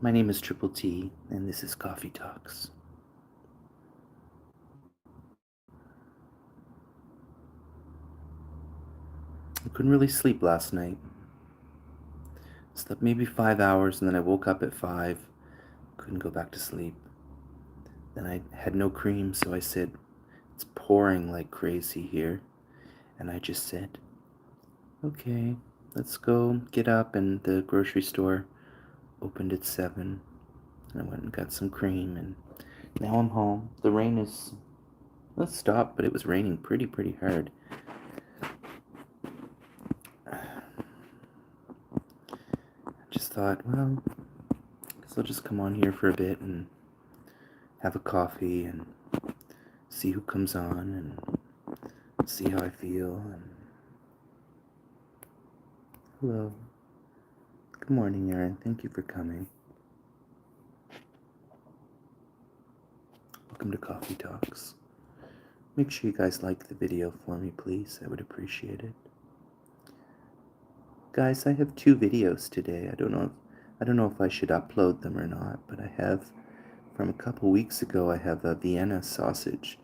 My name is Triple T, and this is Coffee Talks. I couldn't really sleep last night. Slept maybe 5 hours, and then I woke up at 5. Couldn't go back to sleep. Then I had no cream, so I said, it's pouring like crazy here. And I just said, okay, let's go get up. And the grocery store opened at 7. And I went and got some cream, and now I'm home. The rain is, let's stop, but it was raining pretty hard. Just thought, well, I guess I'll just come on here for a bit and have a coffee and see who comes on and see how I feel. And hello. Good morning, Aaron. Thank you for coming. Welcome to Coffee Talks. Make sure you guys like the video for me, please. I would appreciate it. Guys, I have 2 videos today. I don't know if I should upload them or not, but I have from a couple weeks ago. I have a Vienna sausage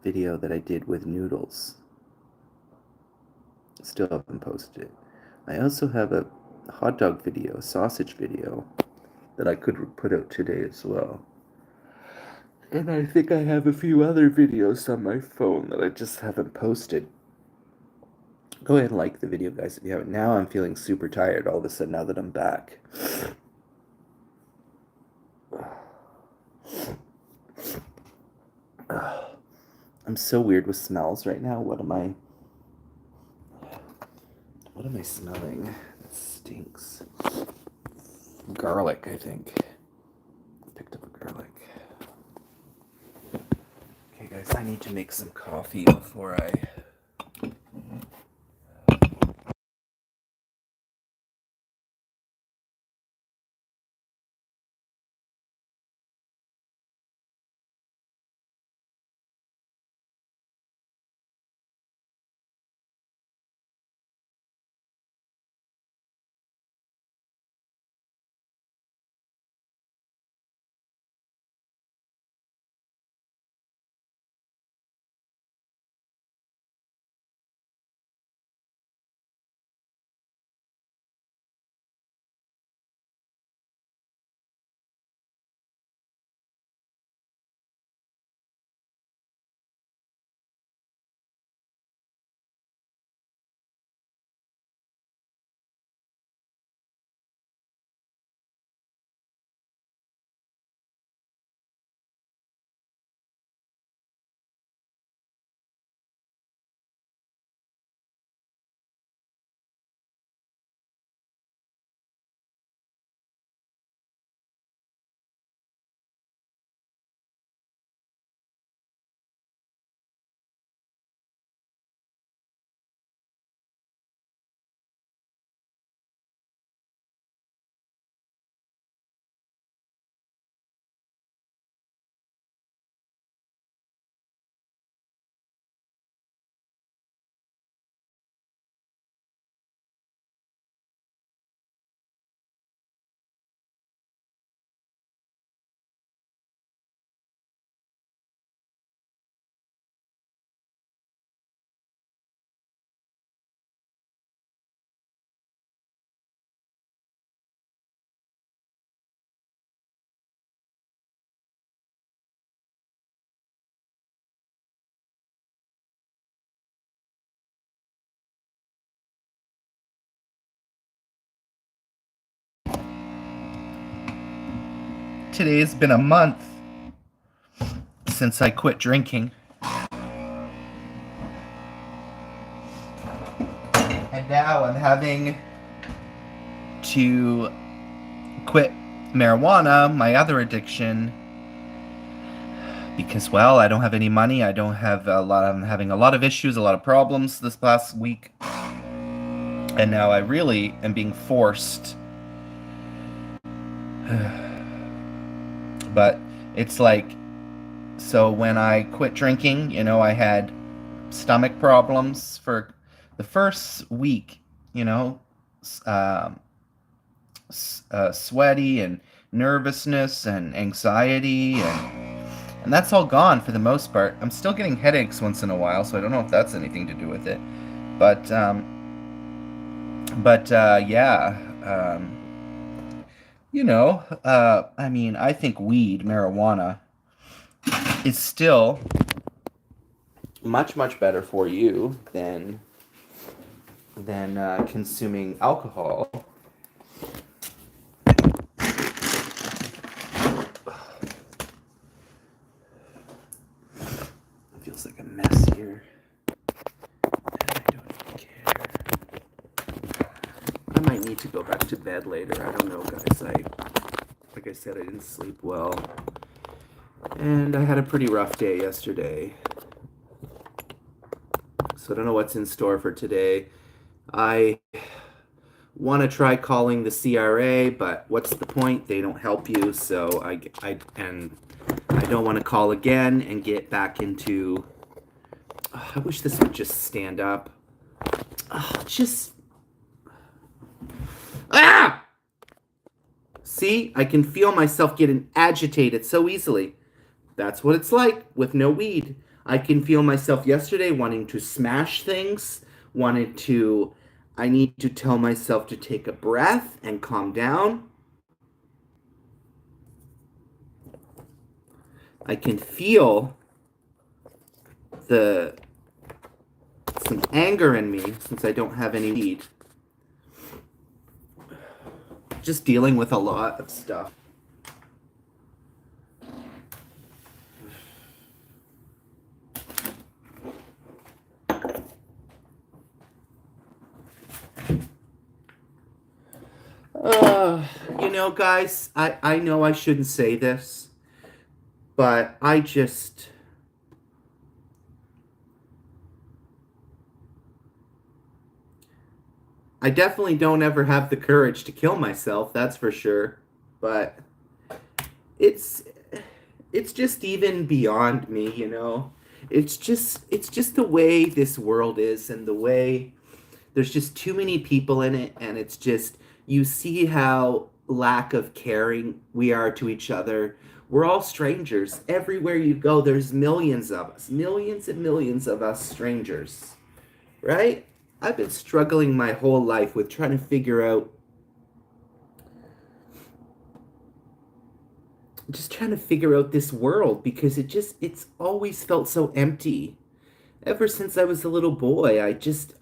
video that I did with noodles. Still haven't posted it. I also have a hot dog video, a sausage video that I could put out today as well. And I think I have a few other videos on my phone that I just haven't posted. Go ahead and like the video, guys, if you haven't. Now I'm feeling super tired all of a sudden now that I'm back. I'm so weird with smells right now. What am I smelling? It stinks. Garlic, I think. Picked up a garlic. Okay, guys, I need to make some coffee before I... Today has been a month since I quit drinking. And now I'm having to quit marijuana, my other addiction, because, well, I don't have any money. I'm having a lot of issues, a lot of problems this past week. And now I really am being forced. But it's like, so when I quit drinking, I had stomach problems for the first week, sweaty and nervousness and anxiety, and that's all gone for the most part. I'm still getting headaches once in a while, so I don't know if that's anything to do with it. But yeah, I mean, I think marijuana, is still much better for you than consuming alcohol. It feels like a mess here. And I don't even care. I might need to go back to bed later. I don't know, guys. Like I said, I didn't sleep well. And I had a pretty rough day yesterday. So I don't know what's in store for today. I want to try calling the CRA, but what's the point? They don't help you. So I don't want to call again and get back into. Oh, I wish this would just stand up. Oh, See, I can feel myself getting agitated so easily. That's what it's like with no weed. I can feel myself yesterday wanting to smash things, I need to tell myself to take a breath and calm down. I can feel some anger in me since I don't have any weed. Just dealing with a lot of stuff. Guys, I know I shouldn't say this, but I definitely don't ever have the courage to kill myself, that's for sure. But it's just even beyond me, It's just the way this world is, and the way there's just too many people in it, and it's just, you see how lack of caring we are to each other. We're all strangers. Everywhere you go, there's millions of us, millions and millions of us strangers, right? I've been struggling my whole life with trying to figure out, this world, because it's always felt so empty. Ever since I was a little boy, I just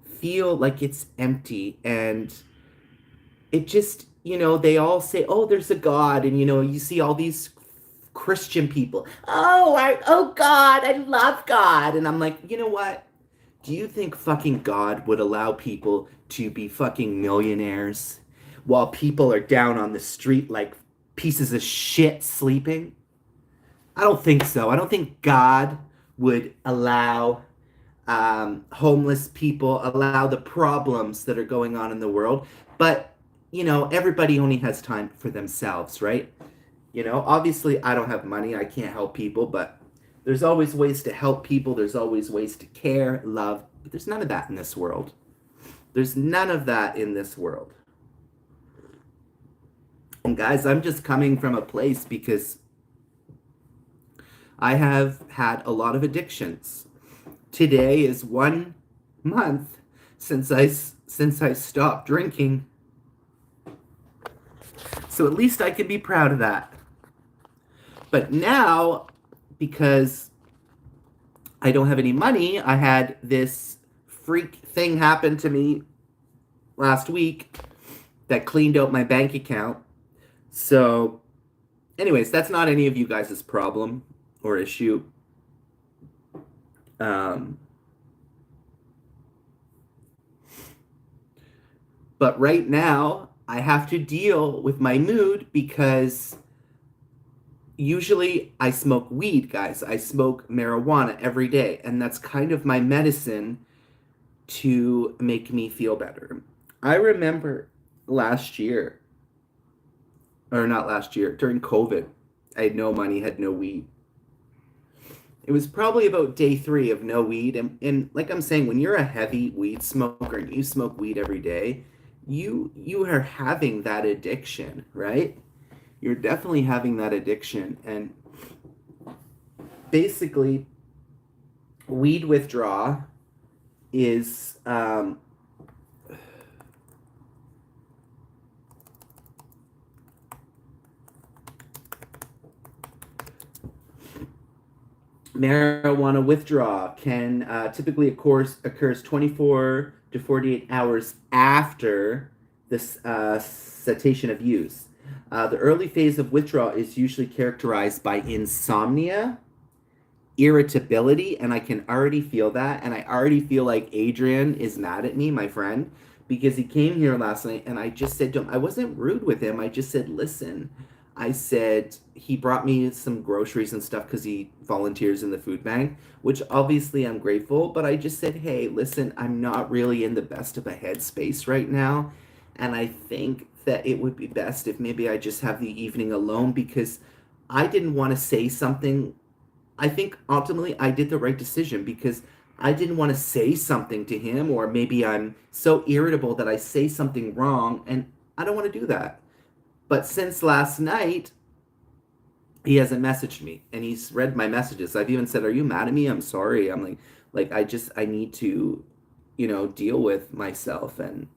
feel like it's empty, and it just, they all say, oh, there's a God, and you see all these Christian people, oh God, I love God, and I'm like, you know what? Do you think fucking God would allow people to be fucking millionaires while people are down on the street like pieces of shit sleeping? I don't think so. I don't think God would allow homeless people, allow the problems that are going on in the world. But, everybody only has time for themselves, right? Obviously I don't have money. I can't help people, but there's always ways to help people. There's always ways to care, love. But there's none of that in this world. There's none of that in this world. And guys, I'm just coming from a place because I have had a lot of addictions. Today is 1 month since I stopped drinking. So at least I can be proud of that. But now, because I don't have any money, I had this freak thing happen to me last week that cleaned out my bank account. So, anyways, that's not any of you guys' problem or issue. But right now, I have to deal with my mood because usually I smoke weed, guys. I smoke marijuana every day, and that's kind of my medicine to make me feel better. I remember last year, or not last year, during COVID, I had no money, had no weed. It was probably about day 3 of no weed. And like I'm saying, when you're a heavy weed smoker and you smoke weed every day, you are having that addiction, right? You're definitely having that addiction, and basically, weed withdrawal is marijuana withdrawal can typically occurs 24 to 48 hours after this cessation of use. The early phase of withdrawal is usually characterized by insomnia, irritability, and I can already feel that. And I already feel like Adrian is mad at me, my friend, because he came here last night and I just said to him, I wasn't rude with him. I just said, listen, I said, he brought me some groceries and stuff because he volunteers in the food bank, which obviously I'm grateful. But I just said, hey, listen, I'm not really in the best of a headspace right now. And I think that it would be best if maybe I just have the evening alone because I didn't want to say something. I think ultimately I did the right decision because I didn't want to say something to him, or maybe I'm so irritable that I say something wrong, and I don't want to do that. But since last night, he hasn't messaged me and he's read my messages. I've even said, "Are you mad at me? I'm sorry." I'm like I need to, deal with myself, and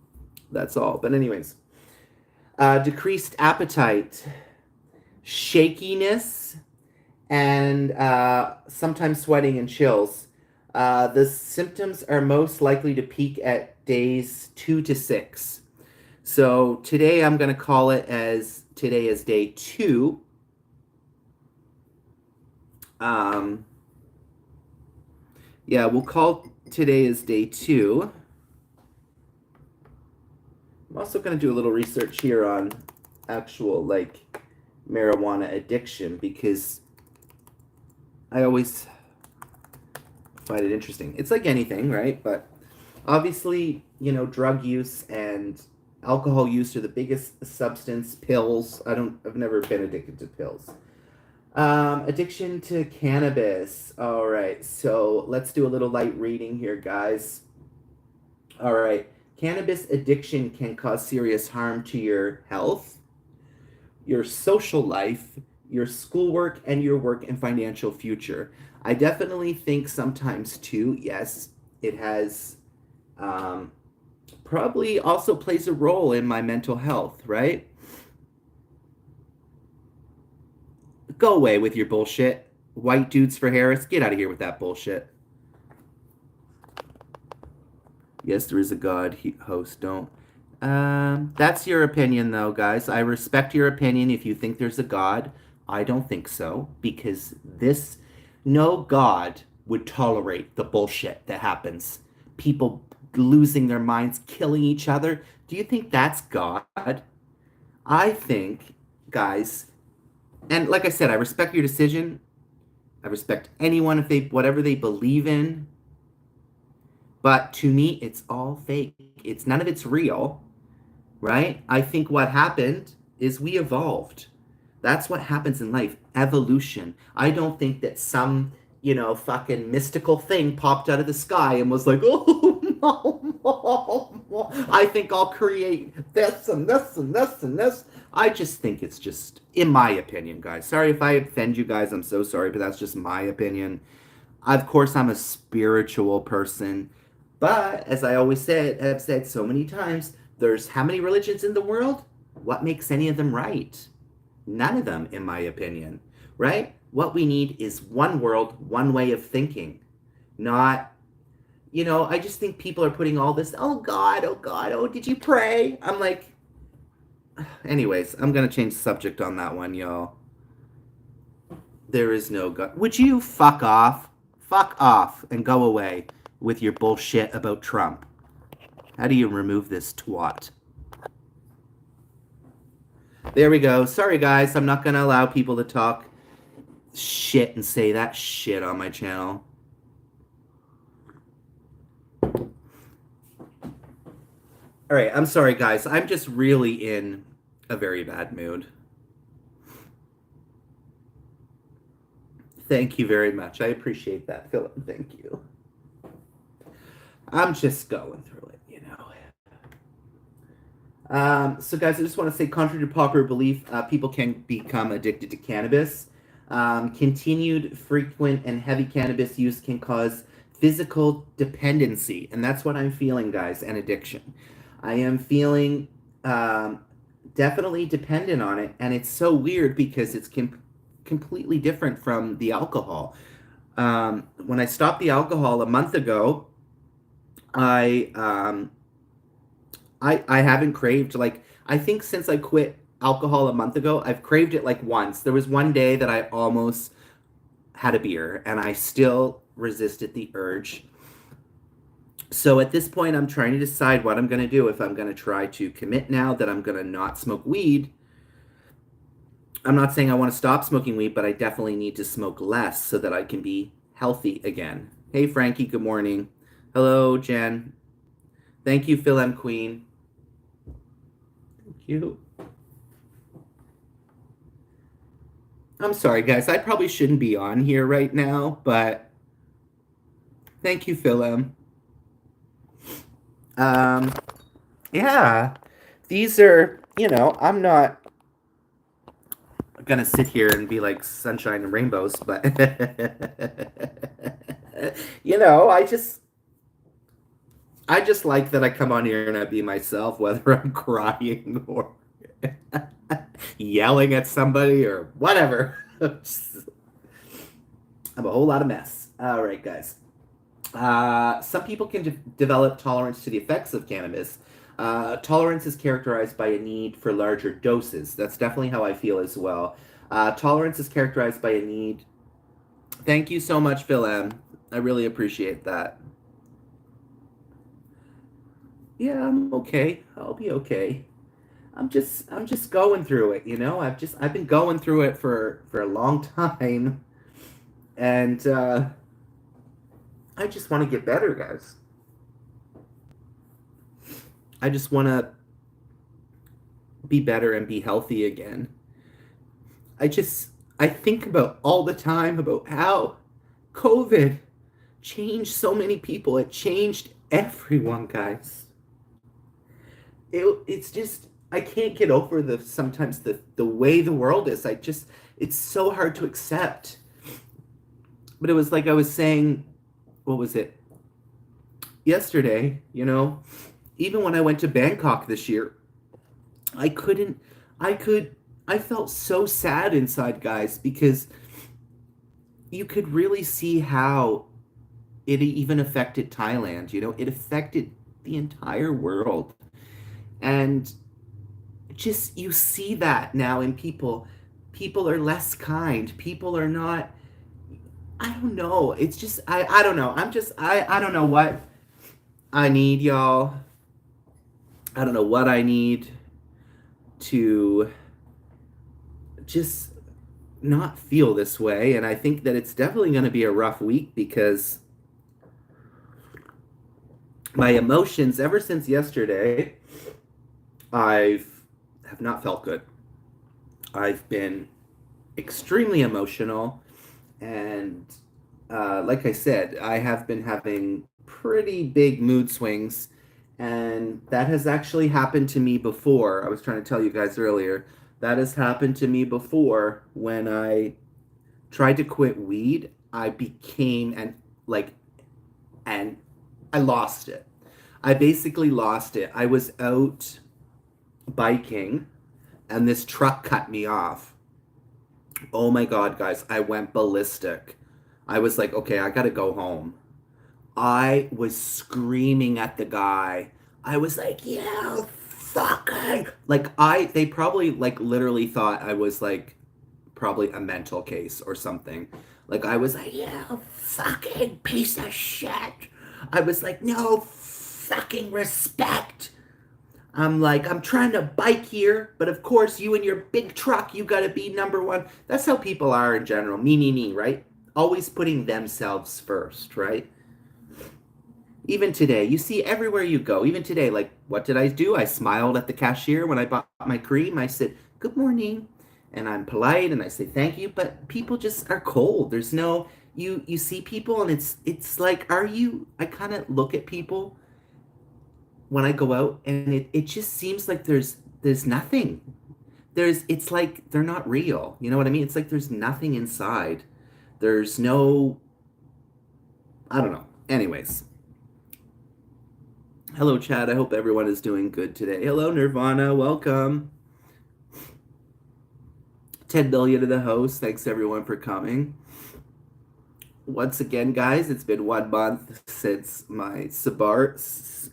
that's all. But anyways, decreased appetite, shakiness, and sometimes sweating and chills. The symptoms are most likely to peak at days 2 to 6. So today I'm going to call it as today is day 2. Yeah, we'll call today is day 2. I'm also going to do a little research here on actual marijuana addiction because I always find it interesting. It's like anything, right? But obviously, drug use and alcohol use are the biggest substance. Pills. I've never been addicted to pills. Addiction to cannabis. All right, so let's do a little light reading here, guys. All right, cannabis addiction can cause serious harm to your health, your social life, your schoolwork, and your work and financial future. I definitely think sometimes too, yes, it has probably also plays a role in my mental health, right? Go away with your bullshit. White dudes for Harris, get out of here with that bullshit. Yes, there is a God, host, don't. That's your opinion, though, guys. I respect your opinion if you think there's a God. I don't think so, because no God would tolerate the bullshit that happens. People losing their minds, killing each other. Do you think that's God? I think, guys, and like I said, I respect your decision. I respect anyone if whatever they believe in. But to me, it's all fake. None of it's real, right? I think what happened is we evolved. That's what happens in life, evolution. I don't think that some, fucking mystical thing popped out of the sky and was like, oh, no. I think I'll create this and this and this and this. I just think it's just, in my opinion, guys. Sorry if I offend you guys. I'm so sorry, but that's just my opinion. Of course, I'm a spiritual person. But as I always have said so many times, there's how many religions in the world? What makes any of them right? None of them, in my opinion, right? What we need is one world, one way of thinking, not, I just think people are putting all this, oh God, oh, did you pray? I'm like, anyways, I'm going to change the subject on that one, y'all. There is no God. Would you fuck off? Fuck off and go away with your bullshit about Trump. How do you remove this twat? There we go. Sorry, guys. I'm not going to allow people to talk shit and say that shit on my channel. All right. I'm sorry, guys. I'm just really in a very bad mood. Thank you very much. I appreciate that, Philip. Thank you. I'm just going through it, So, guys, I just want to say, contrary to popular belief, people can become addicted to cannabis. Continued, frequent, and heavy cannabis use can cause physical dependency, and that's what I'm feeling, guys, and addiction. I am feeling definitely dependent on it, and it's so weird because it's completely different from the alcohol. When I stopped the alcohol a month ago, I I haven't craved like I think since I quit alcohol a month ago, I've craved it like once. There was one day that I almost had a beer and I still resisted the urge. So at this point I'm trying to decide what I'm going to do, if I'm going to try to commit now that I'm going to not smoke weed. I'm not saying I want to stop smoking weed, but I definitely need to smoke less so that I can be healthy again. Hey Frankie, good morning. Hello Jen. Thank you Phil M Queen. Thank you. I'm sorry, guys. I probably shouldn't be on here right now, but thank you, Philem. Um, yeah, these are, I'm not gonna sit here and be like sunshine and rainbows, but I just like that I come on here and I be myself, whether I'm crying or yelling at somebody or whatever. I'm a whole lot of mess. All right, guys. Some people can develop tolerance to the effects of cannabis. Tolerance is characterized by a need for larger doses. That's definitely how I feel as well. Tolerance is characterized by a need. Thank you so much, Phil M. I really appreciate that. Yeah, I'm okay. I'll be okay. I'm just going through it, I've been going through it for a long time, and I just want to get better, guys. I just want to be better and be healthy again. I think about all the time about how COVID changed so many people. It changed everyone, guys. It's just I can't get over sometimes the way the world is. It's so hard to accept. But it was like I was saying, what was it? Yesterday, even when I went to Bangkok this year, I couldn't I could I felt so sad inside, guys, because you could really see how it even affected Thailand, it affected the entire world. And just you see that now in people. People are less kind. People are not, I don't know. It's just I don't know. I don't know what I need, y'all. I don't know what I need to just not feel this way. And I think that it's definitely going to be a rough week because my emotions ever since yesterday, have not felt good. I've been extremely emotional, and like I said, I have been having pretty big mood swings, and that has actually happened to me before. I was trying to tell you guys earlier that has happened to me before when I tried to quit weed. I became and I lost it. I basically lost it. I was out biking and this truck cut me off. Oh my God, guys, I went ballistic. I was like, okay, I gotta go home. I was screaming at the guy. I was like, yeah, fucking. They probably literally thought I was probably a mental case or something. I was like, yeah, fucking piece of shit. I was like, no fucking respect. I'm trying to bike here, but of course, you and your big truck, you gotta be number one. That's how people are in general. Me, right? Always putting themselves first, right? Even today, you see everywhere you go, even today, what did I do? I smiled at the cashier when I bought my cream. I said, good morning. And I'm polite and I say thank you, but people just are cold. There's no, you see people and it's like, I kind of look at people when I go out, and it just seems like there's nothing. It's like they're not real. You know what I mean? It's like there's nothing inside. There's no, I don't know. Anyways, hello, Chad. I hope everyone is doing good today. Hello, Nirvana. Welcome. 10 million to the host. Thanks everyone for coming. Once again, guys, it's been 1 month since my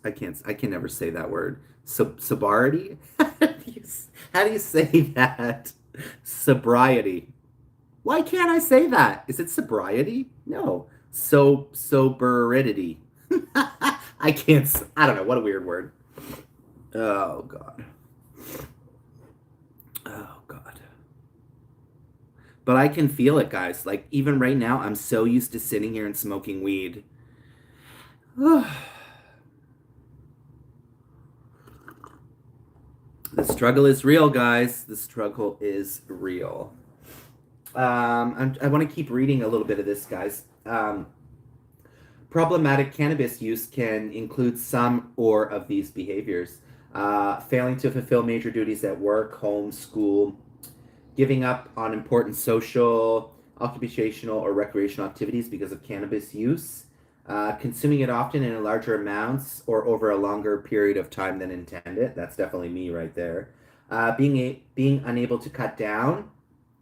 I can never say that word. Sobriety? How do you say that? Sobriety. Why can't I say that? Is it sobriety? No. Soberidity. I can't. I don't know. What a weird word. Oh God. Oh God. But I can feel it, guys. Like even right now, I'm so used to sitting here and smoking weed. The struggle is real, guys. The struggle is real. I want to keep reading a little bit of this, guys. Problematic cannabis use can include some or of these behaviors. Failing to fulfill major duties at work, home, school, giving up on important social, occupational, or recreational activities because of cannabis use, consuming it often in larger amounts or over a longer period of time than intended. That's definitely me right there. Being unable to cut down.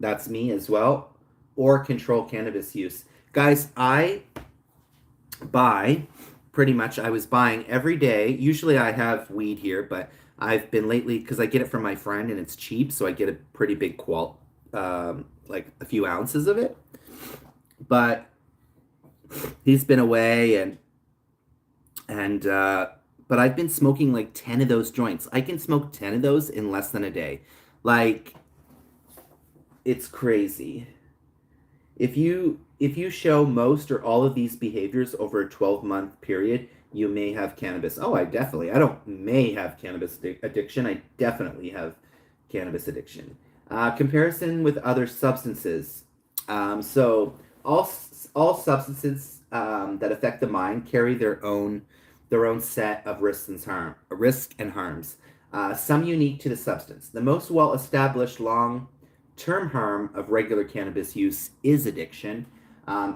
That's me as well. Or control cannabis use. Guys, I was buying every day. Usually I have weed here, but I've been lately, because I get it from my friend and it's cheap, so I get a pretty big like a few ounces of it. But he's been away, but I've been smoking like 10 of those joints. I can smoke 10 of those in less than a day. Like, it's crazy. If you show most or all of these behaviors over a 12-month period, you may have cannabis. Oh, I don't may have cannabis addiction. I definitely have cannabis addiction. Comparison with other substances. So all substances that affect the mind carry their own set of risk and harms. Some unique to the substance. The most well-established long-term harm of regular cannabis use is addiction.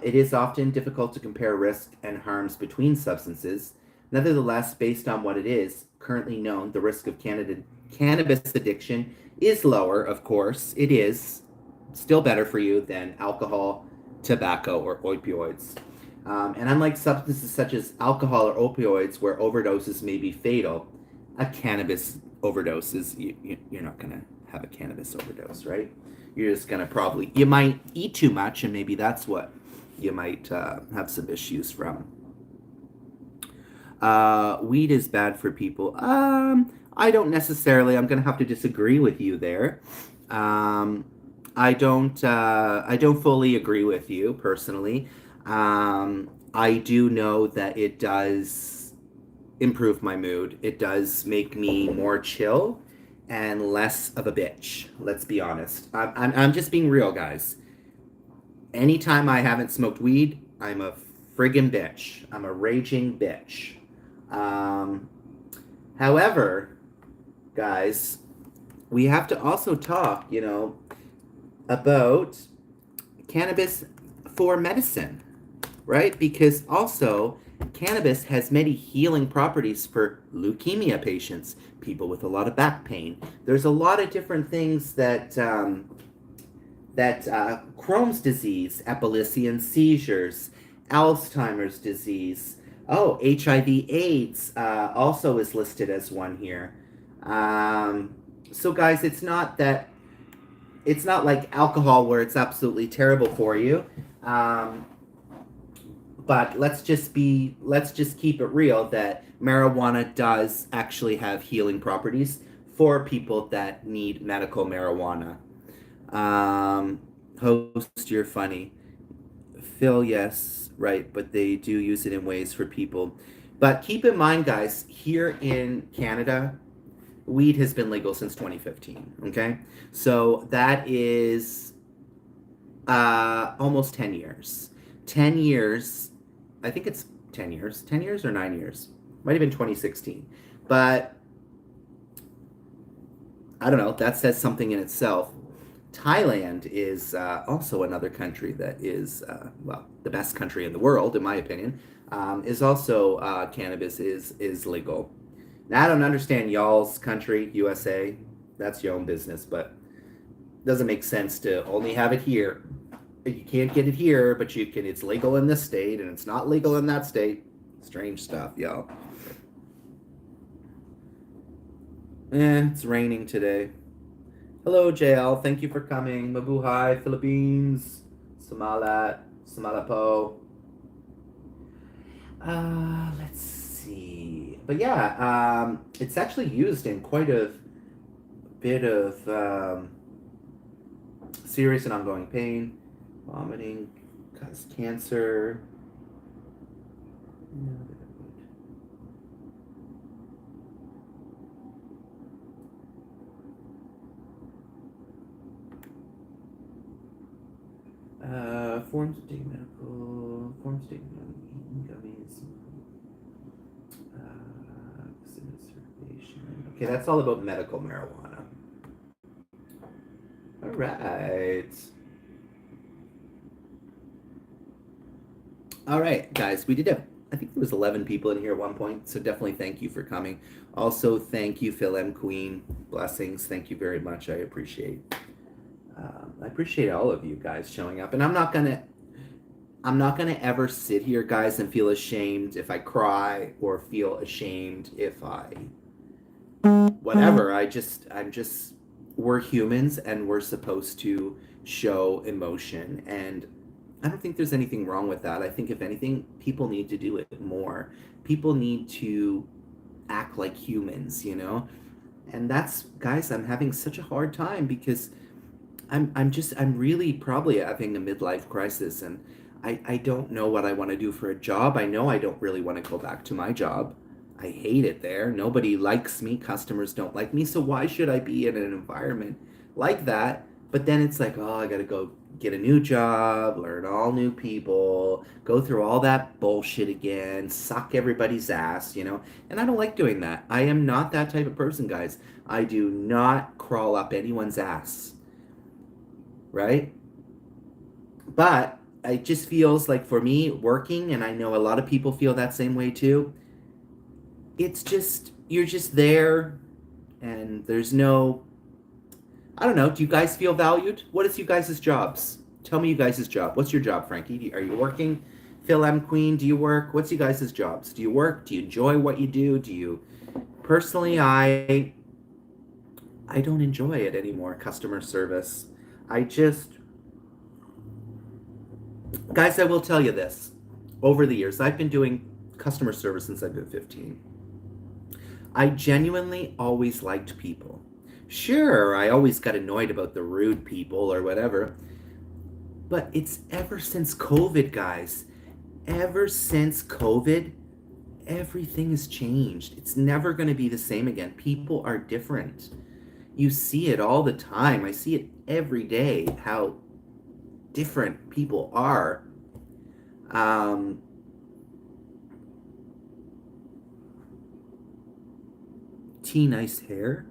It is often difficult to compare risk and harms between substances. Nevertheless, based on what it is currently known, the risk of cannabis addiction is lower, of course. It is still better for you than alcohol, tobacco, or opioids. And unlike substances such as alcohol or opioids, where overdoses may be fatal, a cannabis overdose is, you're not going to have a cannabis overdose, right? You're just going to you might eat too much, and maybe that's what you might have some issues from. Weed is bad for people. I don't necessarily. I'm going to have to disagree with you there. I don't fully agree with you personally. I do know that it does improve my mood. It does make me more chill and less of a bitch. Let's be honest. I'm just being real, guys. Anytime I haven't smoked weed, I'm a friggin' bitch. I'm a raging bitch. However, guys, we have to also talk, about cannabis for medicine, right? Because also cannabis has many healing properties for leukemia patients, people with a lot of back pain. There's a lot of different things that Crohn's disease, epilepsy and seizures, Alzheimer's disease. Oh, HIV/AIDS also is listed as one here. So guys, it's not like alcohol where it's absolutely terrible for you. But let's just keep it real that marijuana does actually have healing properties for people that need medical marijuana. Host, you're funny. Phil, yes, right, but they do use it in ways for people. But keep in mind, guys, here in Canada, weed has been legal since 2015, okay? So that is almost 10 years. 10 years, I think it's 10 years. 10 years or 9 years? Might have been 2016. But I don't know, that says something in itself. Thailand is also another country that is, well, the best country in the world, in my opinion, is also cannabis is legal. Now, I don't understand y'all's country, USA. That's your own business, but it doesn't make sense to only have it here. You can't get it here, but you can. It's legal in this state, and it's not legal in that state. Strange stuff, y'all. It's raining today. Hello, JL. Thank you for coming. Mabuhay, Philippines. Samalat. Samalapo. Let's see. But yeah, it's actually used in quite a bit of serious and ongoing pain, vomiting, cause cancer. Forms of taking medical, forms of taking gummies, okay, that's all about medical marijuana. All right. All right, guys, we did have, I think there was 11 people in here at one point, so definitely thank you for coming. Also, thank you, Phil M. Queen. Blessings. Thank you very much. I appreciate all of you guys showing up. And I'm not gonna ever sit here, guys, and feel ashamed if I cry or feel ashamed if I whatever. We're humans and we're supposed to show emotion, and I don't think there's anything wrong with that. I think if anything, people need to do it more. People need to act like humans, you know? And that's, guys, I'm having such a hard time because I'm really probably having a midlife crisis, and I don't know what I want to do for a job. I know I don't really want to go back to my job. I hate it there. Nobody likes me. Customers don't like me. So why should I be in an environment like that? But then it's like, oh, I got to go get a new job, learn all new people, go through all that bullshit again, suck everybody's ass, you know? And I don't like doing that. I am not that type of person, guys. I do not crawl up anyone's ass. Right? But it just feels like for me, working, and I know a lot of people feel that same way too, it's just, you're just there, and there's no, I don't know, do you guys feel valued? What is you guys' jobs? Tell me you guys' job. What's your job, Frankie? Are you working? Phil M. Queen, do you work? What's you guys' jobs? Do you work? Do you enjoy what you do? Do you, personally, I don't enjoy it anymore, customer service. Guys, I will tell you this. Over the years, I've been doing customer service since I've been 15. I genuinely always liked people. Sure, I always got annoyed about the rude people or whatever. But it's ever since COVID, guys. Ever since COVID, everything has changed. It's never going to be the same again. People are different. You see it all the time. I see it every day, how different people are. T, nice hair?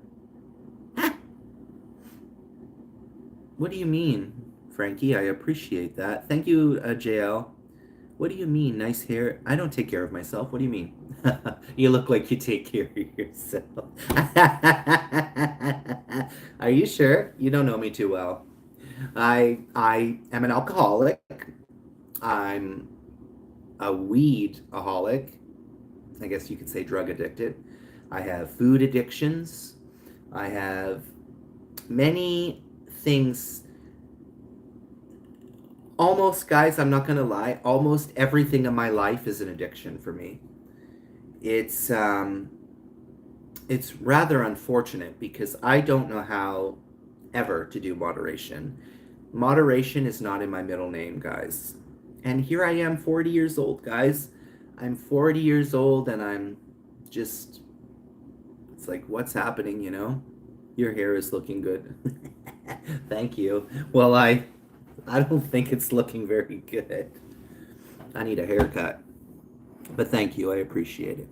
What do you mean, Frankie? I appreciate that. Thank you, JL. What do you mean, nice hair? I don't take care of myself. What do you mean? You look like you take care of yourself. Are you sure? You don't know me too well. I am an alcoholic. I'm a weed-aholic. I guess you could say drug addicted. I have food addictions. I have many things. Almost, guys, I'm not going to lie, almost everything in my life is an addiction for me. It's rather unfortunate because I don't know how ever to do moderation. Moderation is not in my middle name, guys. And here I am, 40 years old, guys. I'm 40 years old and I'm just, it's like, what's happening, you know? Your hair is looking good. Thank you. Well, I don't think it's looking very good. I need a haircut. But thank you. I appreciate it.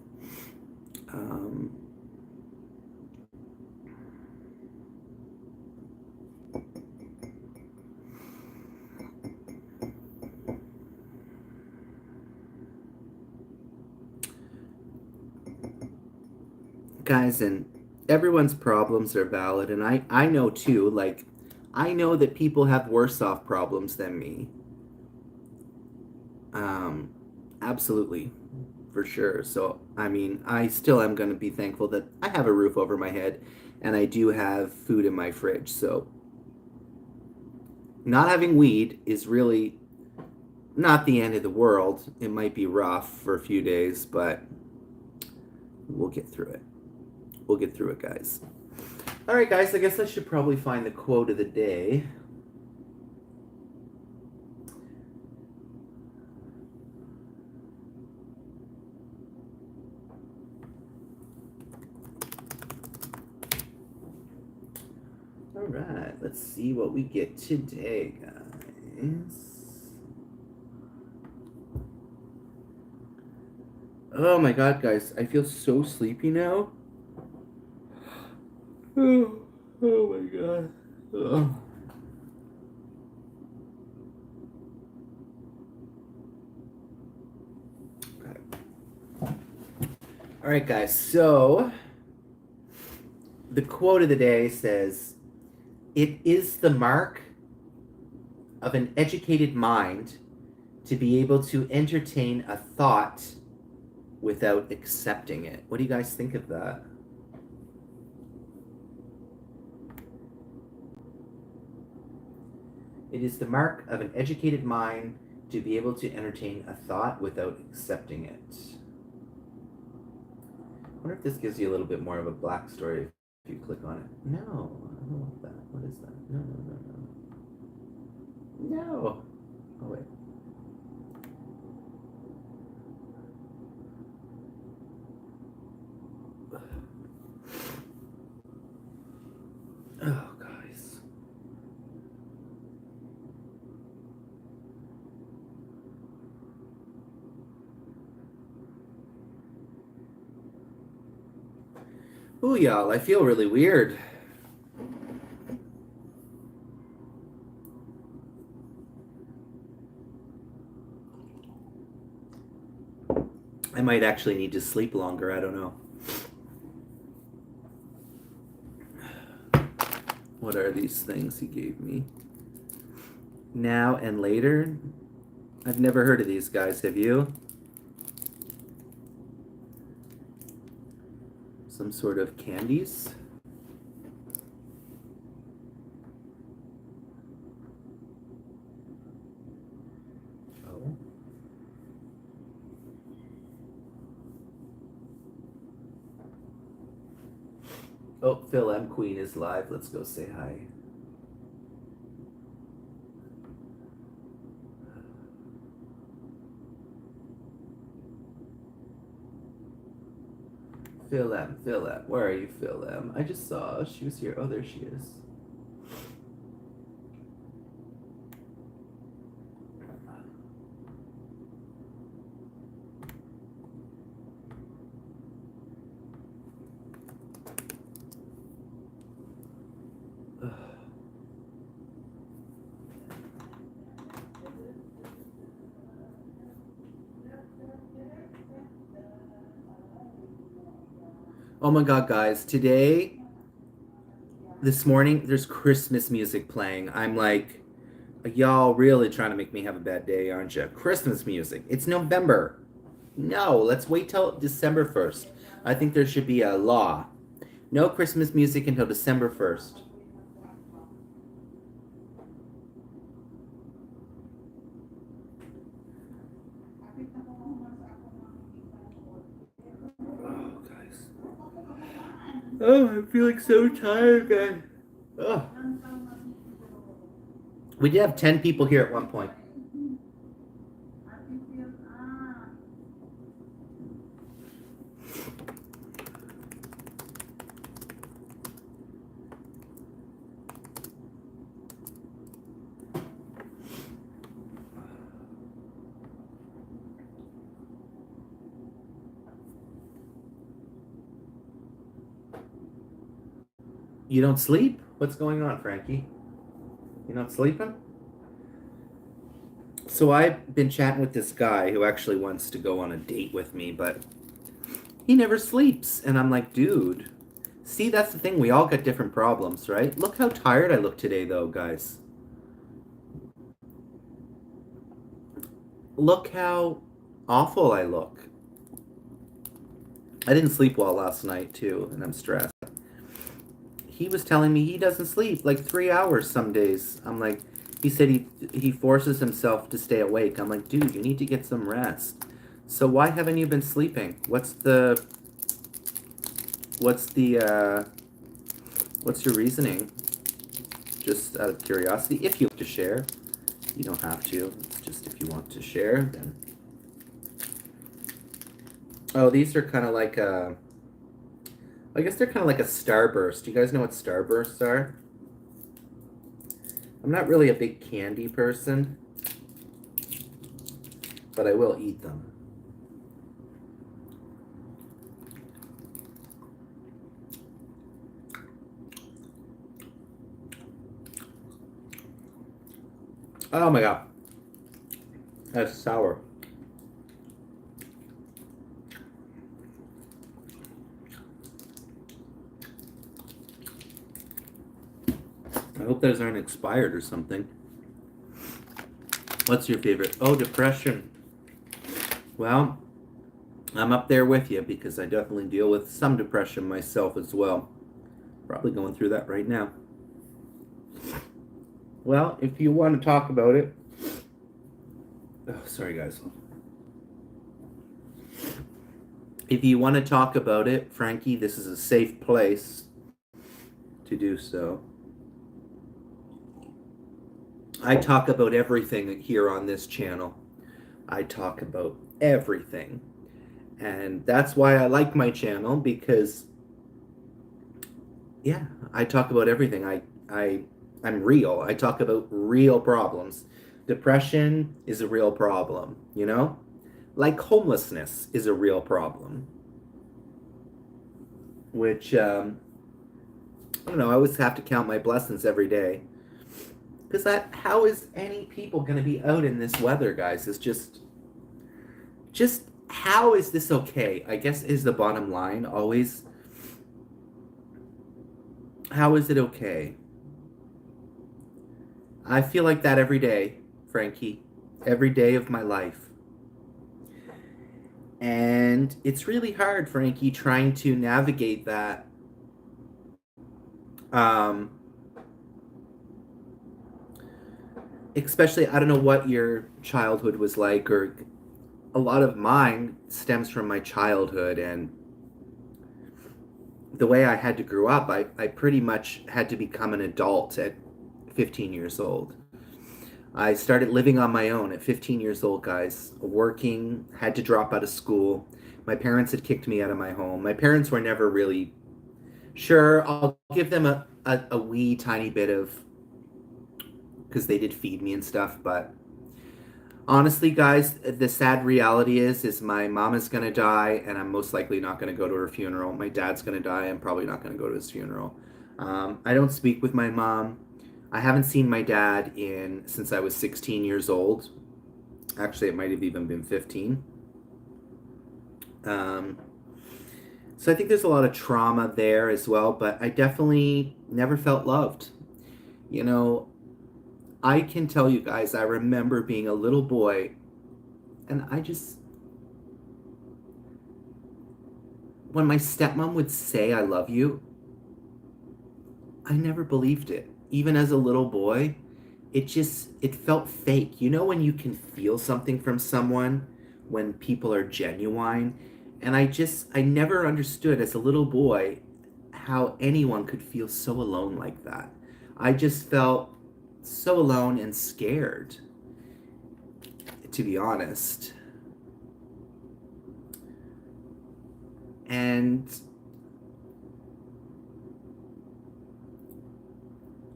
Guys, and everyone's problems are valid, and I know too, like, I know that people have worse off problems than me. Um, Absolutely, for sure. So, I mean, I still am going to be thankful that I have a roof over my head and I do have food in my fridge. So, not having weed is really not the end of the world. It might be rough for a few days, but we'll get through it. We'll get through it, guys. All right, guys, I guess I should probably find the quote of the day. All right, let's see what we get today, guys. Oh my god, guys, I feel so sleepy now. Oh, oh my god. Oh. Okay. All right, guys, so the quote of the day says, "It is the mark of an educated mind to be able to entertain a thought without accepting it." What do you guys think of that? It is the mark of an educated mind to be able to entertain a thought without accepting it. I wonder if this gives you a little bit more of a black story if you click on it. No, I don't want that. What is that? No, no, no, no. No. Oh, wait. Oh, guys. Ooh, y'all, I feel really weird. I might actually need to sleep longer. I don't know. What are these things he gave me? Now and later? I've never heard of these guys, have you? Some sort of candies? Oh. Oh, Phil M. Queen is live. Let's go say hi. Phil M. Phil M. Where are you, Phil M? I just saw she was here. Oh, there she is. Oh my god, guys, this morning, there's Christmas music playing. I'm like, y'all really trying to make me have a bad day, aren't you? Christmas music. It's November. No, let's wait till December 1st. I think there should be a law. No Christmas music until December 1st. Oh, guys. Oh, I'm feeling so tired, guys. Oh. We did have 10 people here at one point. You don't sleep? What's going on, Frankie? You not sleeping? So I've been chatting with this guy who actually wants to go on a date with me, but He never sleeps. And I'm like, dude, see, that's the thing. We all got different problems, right? Look how tired I look today, though, guys. Look how awful I look. I didn't sleep well last night, too, and I'm stressed. He was telling me he doesn't sleep like 3 hours some days. I'm like, he said he forces himself to stay awake. I'm like, dude, you need to get some rest. So why haven't you been sleeping? What's your reasoning? Just out of curiosity, if you want to share. You don't have to. It's just if you want to share, then. Oh, these are kind of like I guess they're kind of like a starburst. Do you guys know what starbursts are? I'm not really a big candy person, but I will eat them. Oh my god. That's sour. I hope those aren't expired or something. What's your favorite? Oh, depression. Well, I'm up there with you because I definitely deal with some depression myself as well. Probably going through that right now. Well, if you want to talk about it. Oh, sorry, guys. If you want to talk about it, Frankie, this is a safe place to do so. I talk about everything here on this channel. I talk about everything. And that's why I like my channel, because yeah, I talk about everything. I'm real. I talk about real problems. Depression is a real problem, you know? Like homelessness is a real problem. Which I don't know, I always have to count my blessings every day. Because how is any people going to be out in this weather, guys? It's just how is this okay? I guess is the bottom line always. How is it okay? I feel like that every day, Frankie. Every day of my life. And it's really hard, Frankie, trying to navigate that. Especially, I don't know what your childhood was like, or a lot of mine stems from my childhood and the way I had to grow up. I pretty much had to become an adult at 15 years old. I started living on my own at 15 years old, guys. Working, had to drop out of school. My parents had kicked me out of my home. My parents were never really sure. I'll give them a wee tiny bit of, because they did feed me and stuff, but honestly, guys, the sad reality is my mom is gonna die, and I'm most likely not gonna go to her funeral. My dad's gonna die. I'm probably not gonna go to his funeral. I don't speak with my mom. I haven't seen my dad since I was 16 years old. Actually, it might have even been 15. So I think there's a lot of trauma there as well, but I definitely never felt loved. You know, I can tell you guys, I remember being a little boy, and when my stepmom would say, I love you, I never believed it. Even as a little boy, it felt fake. You know when you can feel something from someone, when people are genuine? And I never understood as a little boy how anyone could feel so alone like that. I just felt so alone and scared, to be honest. And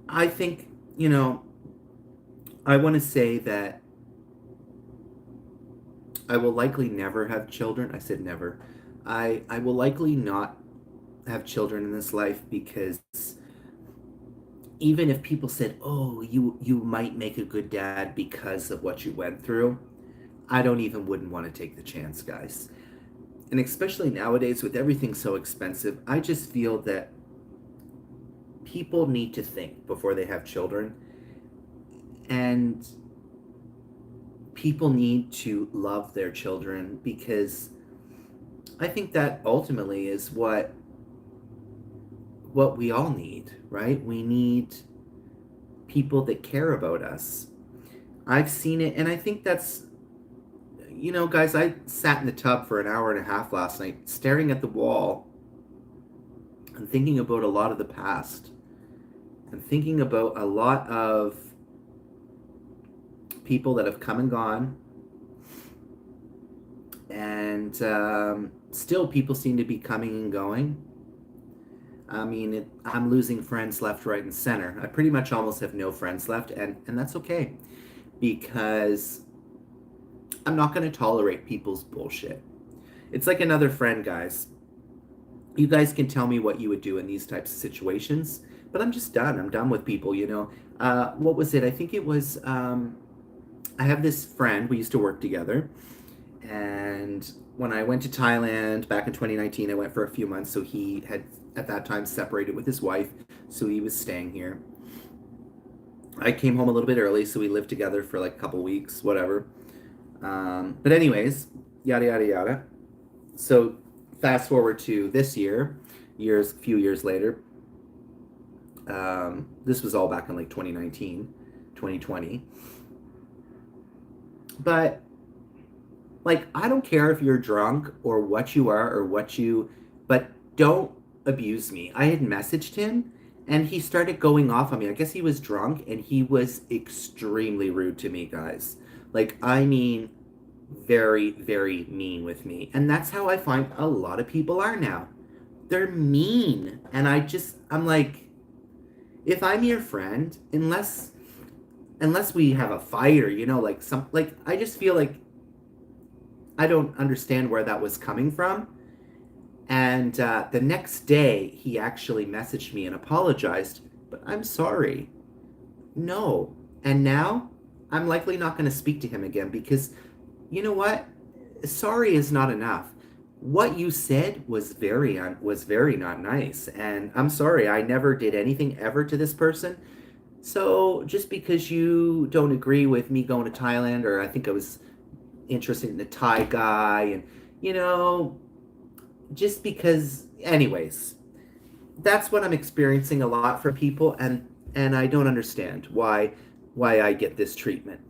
I think, I want to say that I will likely never have children. I said never. I will likely not have children in this life, because even if people said, "Oh, you might make a good dad because of what you went through," I don't even wouldn't want to take the chance, guys. And especially nowadays with everything so expensive, I just feel that people need to think before they have children. And people need to love their children, because I think that ultimately is what we all need, right? We need people that care about us. I've seen it, and I think that's, guys, I sat in the tub for an hour and a half last night staring at the wall and thinking about a lot of the past and thinking about a lot of people that have come and gone. And still, people seem to be coming and going. I mean, I'm losing friends left, right, and center. I pretty much almost have no friends left, and that's okay, because I'm not going to tolerate people's bullshit. It's like another friend, guys. You guys can tell me what you would do in these types of situations, but I'm just done. I'm done with people, What was it? I think it was, I have this friend, we used to work together, and when I went to Thailand back in 2019, I went for a few months, so he had at that time separated with his wife, so he was staying here. I came home a little bit early, so we lived together for like a couple weeks, whatever. But anyways, yada yada yada. So fast forward to this year, few years later. This was all back in like 2019, 2020. But like, I don't care if you're drunk or what you are or but don't abuse me. I had messaged him and he started going off on me. I guess he was drunk and he was extremely rude to me, guys. Like, I mean, very, very mean with me. And that's how I find a lot of people are now. They're mean. And I'm like, if I'm your friend, unless we have a fight or, I just feel like I don't understand where that was coming from. And the next day, he actually messaged me and apologized, but I'm sorry. No. And now, I'm likely not going to speak to him again, because, you know what? Sorry is not enough. What you said was very not nice. And I'm sorry, I never did anything ever to this person. So just because you don't agree with me going to Thailand, or I think I was interested in the Thai guy, and, just because, anyways, that's what I'm experiencing a lot from people, and I don't understand why I get this treatment.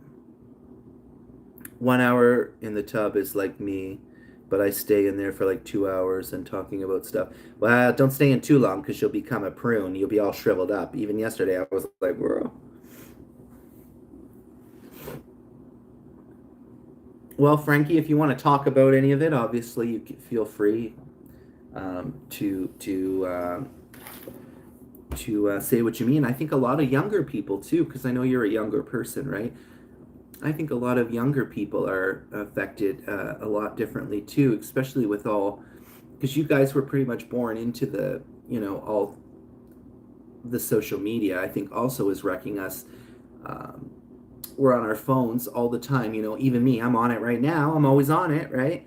1 hour in the tub is like me, but I stay in there for like 2 hours and talking about stuff. Well, don't stay in too long, because you'll become a prune. You'll be all shriveled up. Even yesterday, I was like, bro. Well, Frankie, if you want to talk about any of it, obviously you can feel free to say what you mean. I think a lot of younger people too, because I know you're a younger person, right? I think a lot of younger people are affected a lot differently too, especially with all, because you guys were pretty much born into the, all the social media. I think also is wrecking us. We're on our phones all the time, even me, I'm on it right now. I'm always on it, right?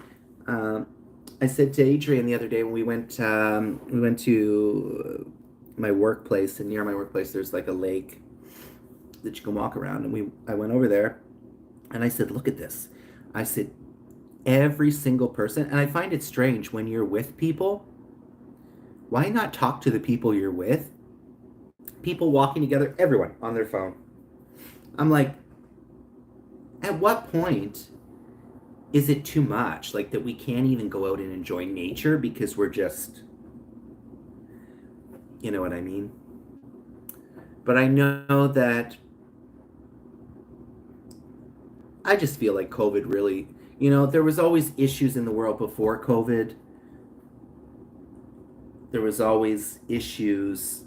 I said to Adrian the other day when we went to my workplace, and near my workplace there's like a lake that you can walk around, and I went over there, and I said, look at this. I said, every single person, and I find it strange when you're with people, why not talk to the people you're with? People walking together, everyone on their phone. I'm like, at what point is it too much? Like, that we can't even go out and enjoy nature because we're just, you know what I mean? But I know that I just feel like COVID really, there was always issues in the world before COVID. There was always issues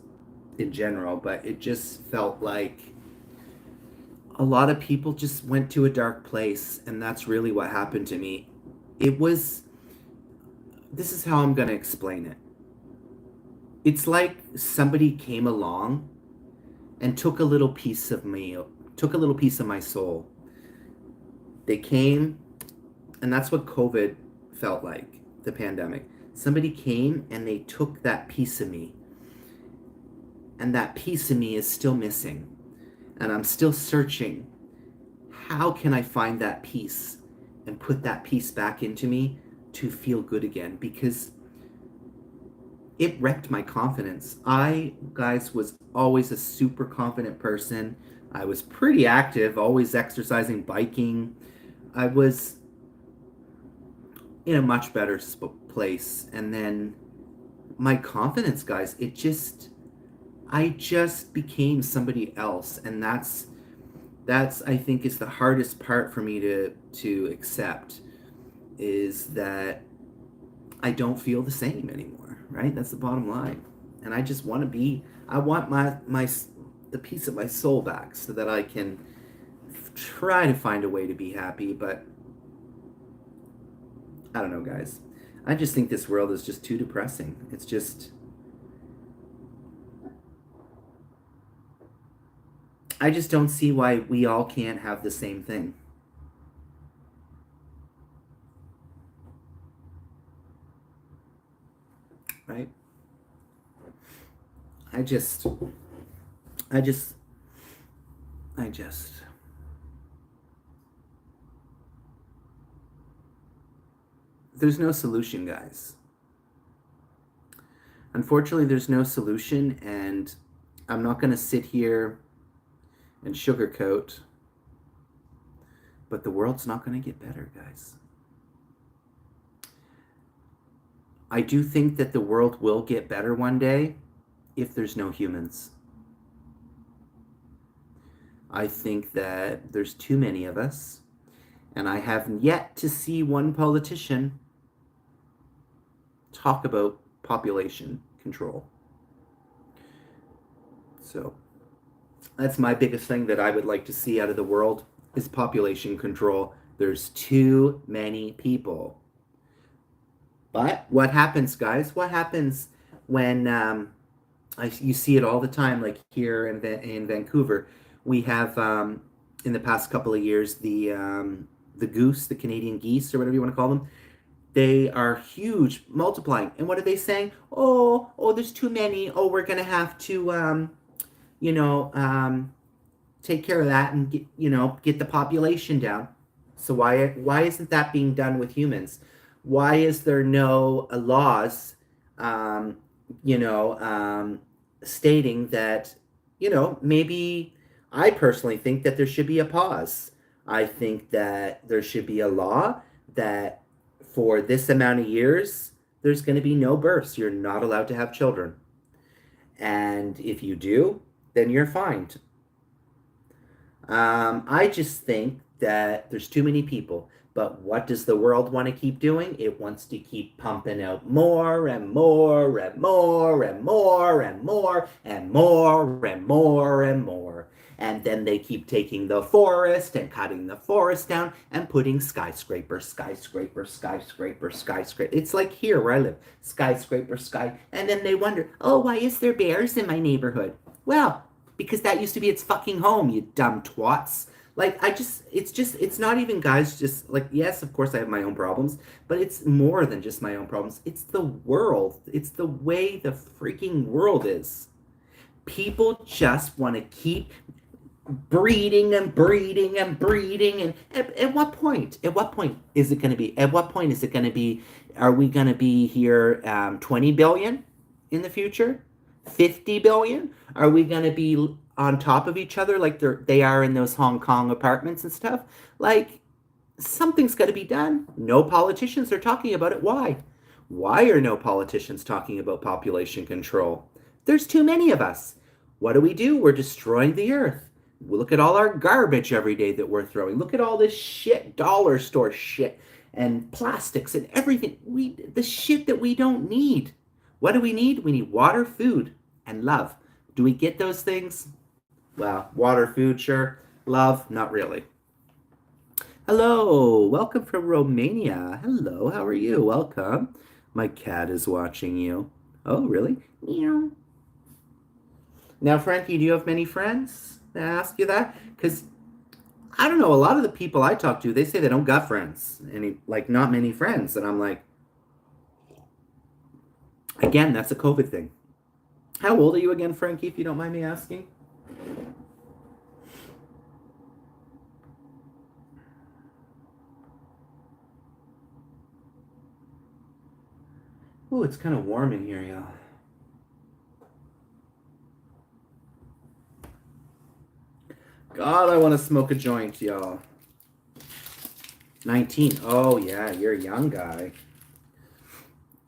in general, but it just felt like a lot of people just went to a dark place, and that's really what happened to me. This is how I'm going to explain it. It's like somebody came along and took a little piece of me, took a little piece of my soul. They came, and that's what COVID felt like. the pandemic. Somebody came and they took that piece of me. And that piece of me is still missing. And I'm still searching. How can I find that piece and put that piece back into me to feel good again? Because it wrecked my confidence. I, guys, was always a super confident person. I was pretty active, always exercising, biking. I was in a much better place. And then my confidence, guys, I just became somebody else. And that's I think is the hardest part for me to accept, is that I don't feel the same anymore, right? That's the bottom line. And I just want to be, I want the piece of my soul back so that I can try to find a way to be happy. But I don't know, guys. I just think this world is just too depressing. It's just, I just don't see why we all can't have the same thing. Right? I just, I just, I just. There's no solution, guys. Unfortunately, there's no solution, and I'm not going to sit here and sugarcoat, but the world's not going to get better, guys. I do think that the world will get better one day if there's no humans. I think that there's too many of us, and I have yet to see one politician talk about population control. So that's my biggest thing that I would like to see out of the world, is population control. There's too many people. But what happens, guys? What happens when you see it all the time, like here in Vancouver? We have, in the past couple of years, the goose, the Canadian geese, or whatever you want to call them. They are huge, multiplying. And what are they saying? Oh, there's too many. Oh, we're going to have to, take care of that and get the population down. So why isn't that being done with humans? Why is there no laws, stating that, maybe I personally think that there should be a pause. I think that there should be a law that for this amount of years, there's going to be no births. You're not allowed to have children. And if you do, then you're fined. I just think that there's too many people. But what does the world want to keep doing? It wants to keep pumping out more and more and more and more and more and more and more and more. And then they keep taking the forest and cutting the forest down and putting skyscraper. It's like here where I live, skyscraper. And then they wonder, oh, why is there bears in my neighborhood? Well, because that used to be its fucking home, you dumb twats. Like, it's not even, guys, just like, yes, of course I have my own problems, but it's more than just my own problems. It's the world. It's the way the freaking world is. People just want to keep breeding and breeding and breeding. And at what point? At what point is it going to be? At what point is it going to be? Are we going to be here 20 billion in the future? 50 billion? Are we going to be on top of each other like they are in those Hong Kong apartments and stuff? Like, something's got to be done. No politicians are talking about it. Why? Why are no politicians talking about population control? There's too many of us. What do? We're destroying the earth. Look at all our garbage every day that we're throwing. Look at all this shit, dollar store shit, and plastics and everything. The shit that we don't need. What do we need? We need water, food, and love. Do we get those things? Well, water, food, sure. Love, not really. Hello, welcome from Romania. Hello, how are you? Welcome. My cat is watching you. Oh, really? Meow. Now, Frankie, do you have many friends that ask you that? Because, I don't know, a lot of the people I talk to, they say they don't got friends. Not many friends. And I'm like, Again, that's a COVID thing. How old are you again, Frankie, if you don't mind me asking? Oh, it's kind of warm in here, y'all. God, I want to smoke a joint, y'all. 19. Oh, yeah, you're a young guy.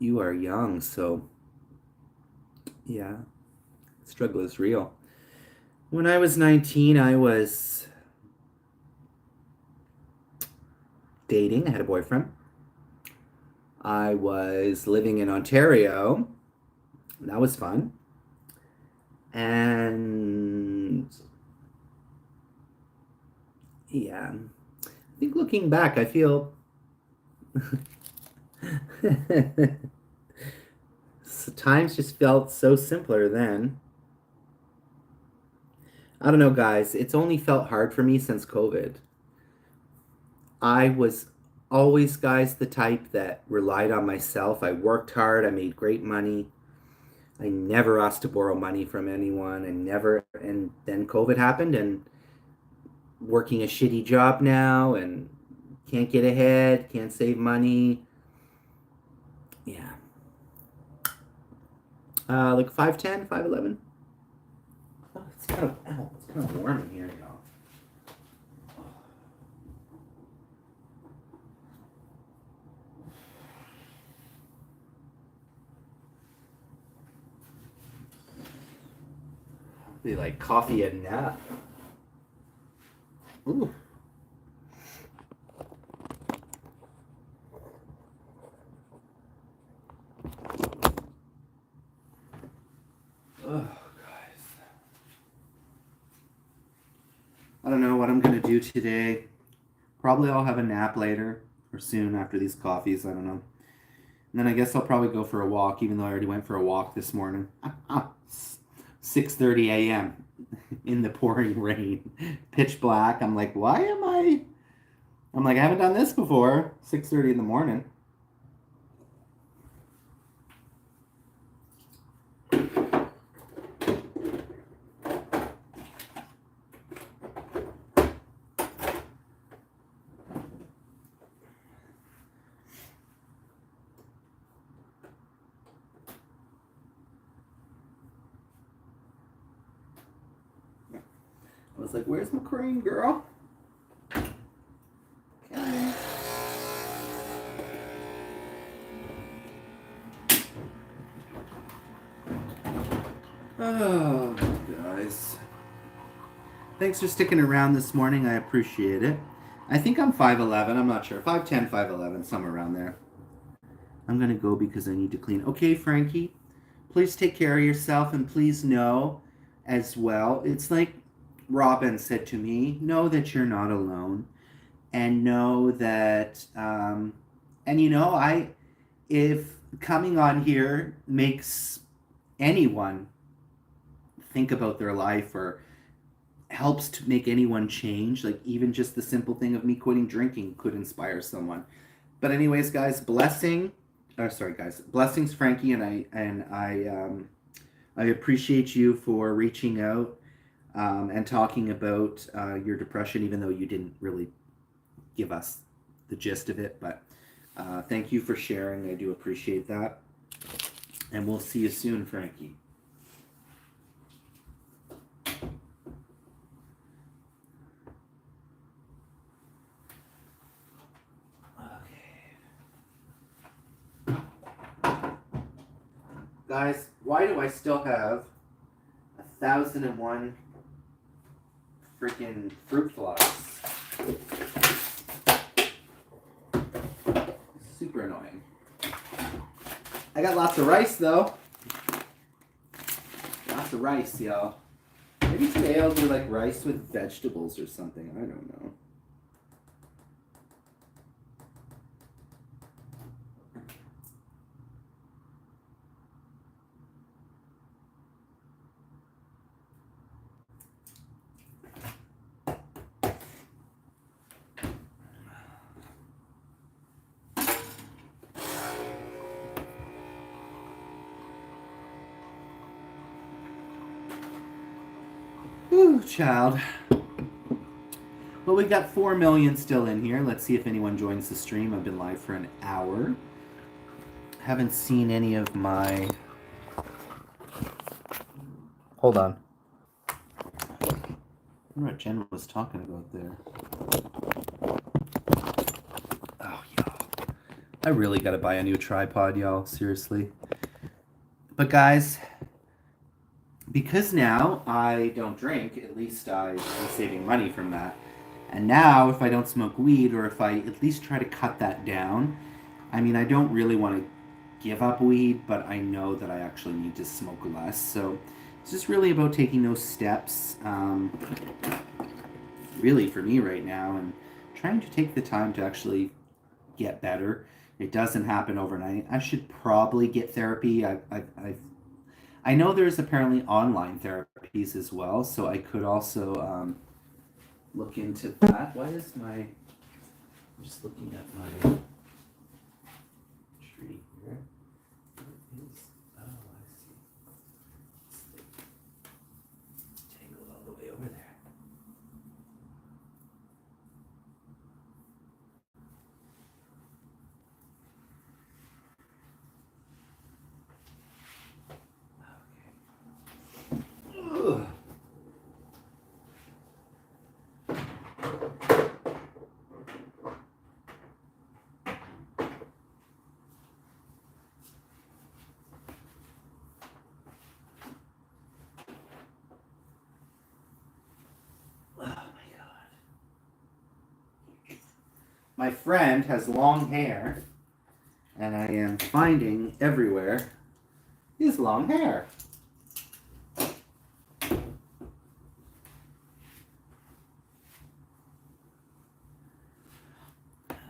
You are young, so yeah, struggle is real. When I was 19, I was dating. I had a boyfriend. I was living in Ontario. That was fun. And yeah, I think looking back, I feel times just felt so simpler then. I don't know, guys. It's only felt hard for me since COVID. I was always, guys, the type that relied on myself. I worked hard. I made great money. I never asked to borrow money from anyone and never, and then COVID happened and working a shitty job now and can't get ahead, can't save money. Yeah. Like 5'10", 5'11". Oh, it's kind of, ow, it's kind of warm in here, y'all. Be like coffee and nap. Ooh. Oh, guys. I don't know what I'm gonna do today. Probably I'll have a nap later or soon after these coffees. I don't know. And then I guess I'll probably go for a walk, even though I already went for a walk this morning. 6:30 a.m. in the pouring rain, pitch black. I'm like, why am I? I'm like, I haven't done this before. 6:30 in the morning. I was like, where's my cream, girl? Okay. Oh, guys. Thanks for sticking around this morning. I appreciate it. I think I'm 5'11". I'm not sure. 5'10", 5'11", somewhere around there. I'm going to go because I need to clean. Okay, Frankie, please take care of yourself and please know as well. It's like Robin said to me, know that you're not alone and know that, and you know, if coming on here makes anyone think about their life or helps to make anyone change, like even just the simple thing of me quitting drinking could inspire someone. But anyways, guys, blessings, Frankie, I appreciate you for reaching out and talking about your depression, even though you didn't really give us the gist of it. But thank you for sharing. I do appreciate that, and we'll see you soon, Frankie. Guys, why do I still have 1,001 freaking fruit flies? Super annoying. I got lots of rice though. Lots of rice, y'all. Maybe today I'll do like rice with vegetables or something. I don't know. Ooh, child. Well, we got 4 million still in here. Let's see if anyone joins the stream. I've been live for an hour. Haven't seen any of my... Hold on. I wonder what Jen was talking about there. Oh, y'all. I really gotta buy a new tripod, y'all. Seriously. But guys, because now I don't drink, at least I'm saving money from that. And now, if I don't smoke weed, or if I at least try to cut that down, I mean, I don't really want to give up weed, but I know that I actually need to smoke less. So it's just really about taking those steps, really for me right now, and trying to take the time to actually get better. It doesn't happen overnight. I should probably get therapy. I know there's apparently online therapies as well, so I could also look into that. Why is my... I'm just looking at my tree here. What is... Oh, I see. It's tangled all the way over there. Okay. Ugh. My friend has long hair, and I am finding everywhere his long hair.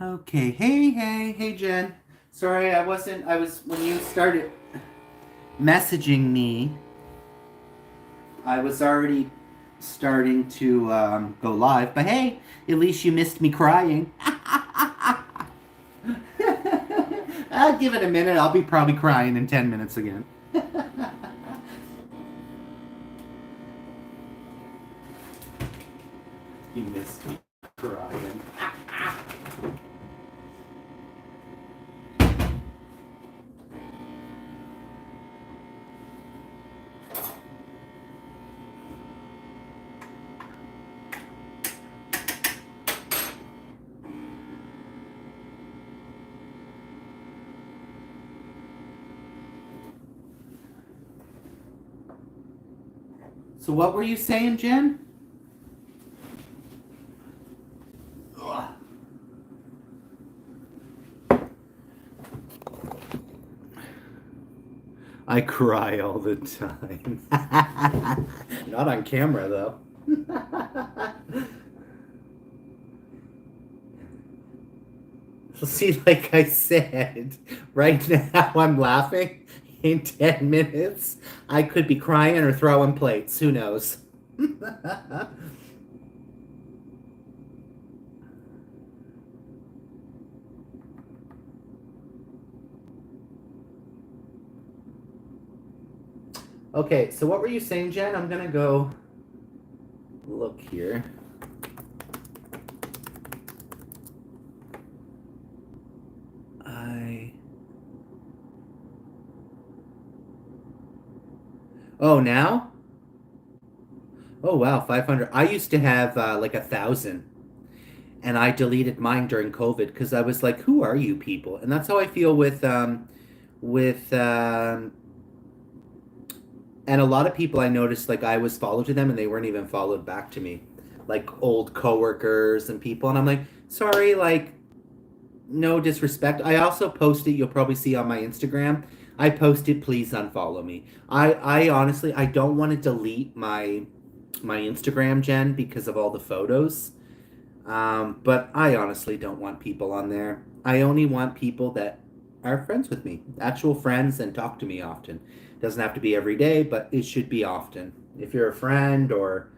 Okay, hey Jen. Sorry, I was, when you started messaging me, I was already starting to go live, but hey, at least you missed me crying. I'll give it a minute. I'll be probably crying in 10 minutes again. You missed me crying. So what were you saying, Jen? Ugh. I cry all the time. Not on camera, though. See, like I said, right now I'm laughing. In 10 minutes, I could be crying or throwing plates. Who knows? Okay, so what were you saying, Jen? I'm gonna go look here. Oh, now? Oh, wow, 500. I used to have like 1,000, and I deleted mine during COVID because I was like, who are you people? And that's how I feel with and a lot of people I noticed, like I was followed to them and they weren't even followed back to me, like old coworkers and people. And I'm like, sorry, like no disrespect. I also posted, you'll probably see on my Instagram, I posted, please unfollow me. I honestly, I don't want to delete my Instagram, Jen, because of all the photos. But I honestly don't want people on there. I only want people that are friends with me, actual friends, and talk to me often. Doesn't have to be every day, but it should be often. If you're a friend or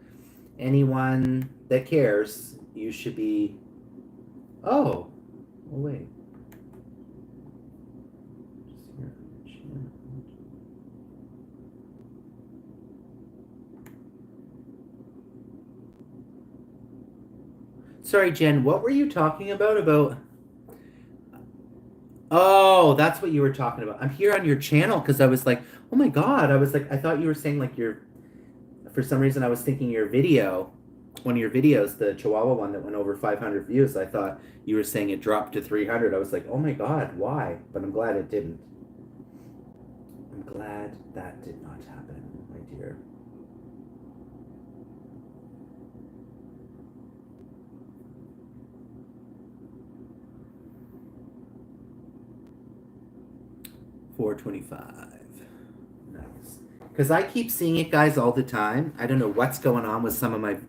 anyone that cares, you should be. Oh, wait. Sorry, Jen, what were you talking about? Oh, that's what you were talking about. I'm here on your channel because I was like, oh my God. I was like, I thought you were saying like for some reason I was thinking your video, one of your videos, the Chihuahua one that went over 500 views. I thought you were saying it dropped to 300. I was like, oh my God, why? But I'm glad it didn't. I'm glad that did not happen, my dear. $4.25. Nice. Because I keep seeing it, guys, all the time. I don't know what's going on with some of my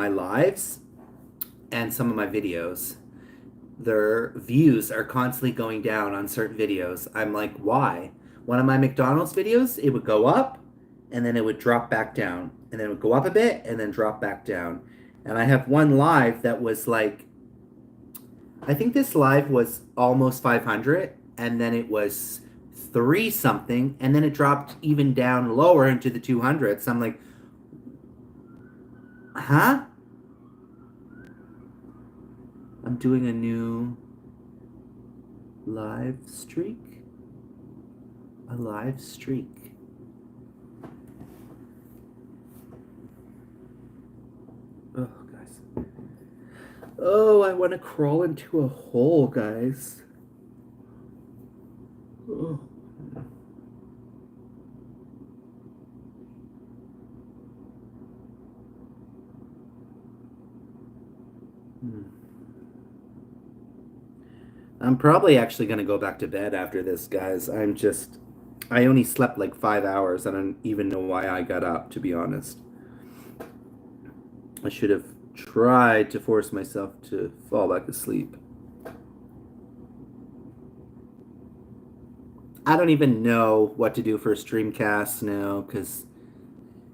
lives and some of my videos. Their views are constantly going down on certain videos. I'm like, why? One of my McDonald's videos, it would go up and then it would drop back down. And then it would go up a bit and then drop back down. And I have one live that was like, I think this live was almost 500 and then it was 3 something and then it dropped even down lower into the 200s. I'm like, huh? I'm doing a new live streak. A live streak. Oh, guys. Oh, I want to crawl into a hole, guys. Oh. I'm probably actually going to go back to bed after this, guys. I only slept like 5 hours. I don't even know why I got up, to be honest. I should have tried to force myself to fall back asleep. I don't even know what to do for a streamcast now, because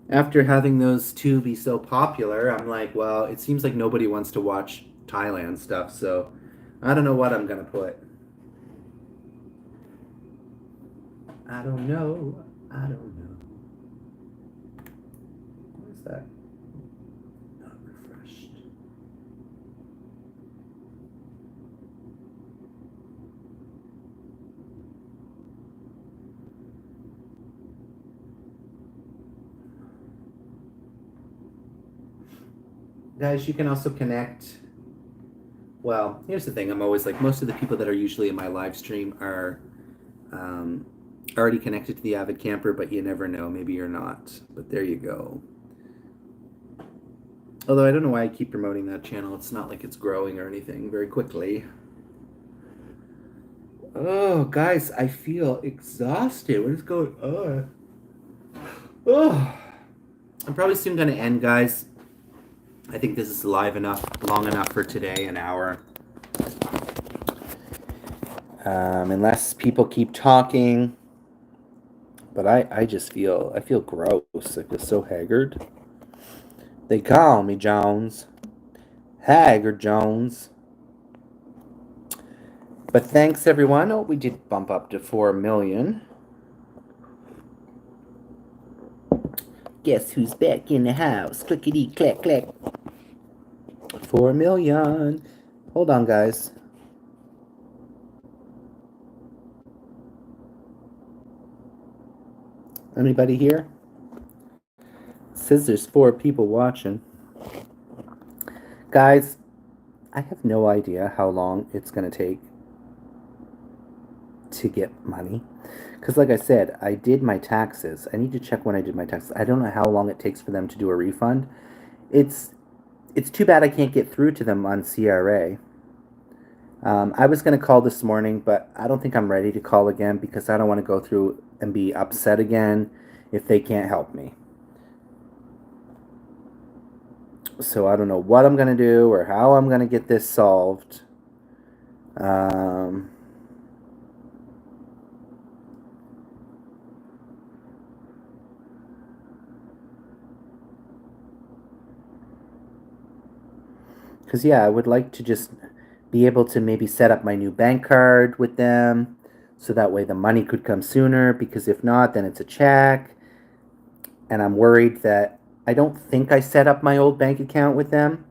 after having those two be so popular, I'm like, well, it seems like nobody wants to watch Thailand stuff, so I don't know what I'm gonna put. I don't know. I don't know. What is that? Not refreshed. Guys, you can also connect. Well, here's the thing. I'm always like, most of the people that are usually in my live stream are already connected to the Avid Camper, but you never know. Maybe you're not. But there you go. Although I don't know why I keep promoting that channel. It's not like it's growing or anything very quickly. Oh, guys, I feel exhausted. What is going on? Oh, I'm probably soon going to end, guys. I think this is long enough for today, an hour. Unless people keep talking. But I feel gross. I feel so haggard. They call me Jones. Haggard Jones. But thanks, everyone. Oh, we did bump up to 4 million. Guess who's back in the house? Clickety clack clack. 4 million. Hold on, guys. Anybody here? It says there's 4 people watching. Guys, I have no idea how long it's going to take to get money. Because like I said, I did my taxes. I need to check when I did my taxes. I don't know how long it takes for them to do a refund. It's too bad I can't get through to them on CRA. I was going to call this morning, but I don't think I'm ready to call again because I don't want to go through and be upset again if they can't help me. So I don't know what I'm going to do or how I'm going to get this solved. Because, yeah, I would like to just be able to maybe set up my new bank card with them so that way the money could come sooner, because if not, then it's a check. And I'm worried that I don't think I set up my old bank account with them,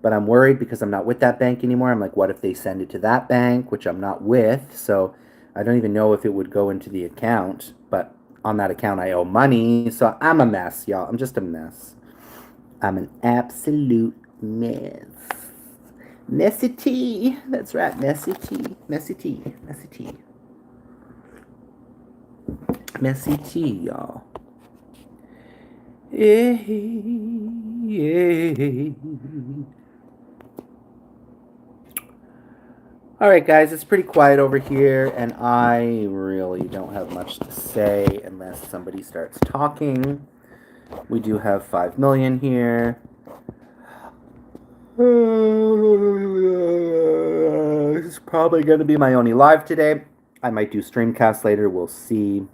but I'm worried because I'm not with that bank anymore. I'm like, what if they send it to that bank, which I'm not with? So I don't even know if it would go into the account, but on that account I owe money. So I'm a mess, y'all. I'm just a mess. I'm an absolute mess. Messy tea. That's right, messy tea. Messy tea. Messy tea. Messy tea, y'all. Yeah. All right, guys, it's pretty quiet over here, and I really don't have much to say unless somebody starts talking. We do have 5 million here. This is probably going to be my only live today. I might do Streamcast later. We'll see.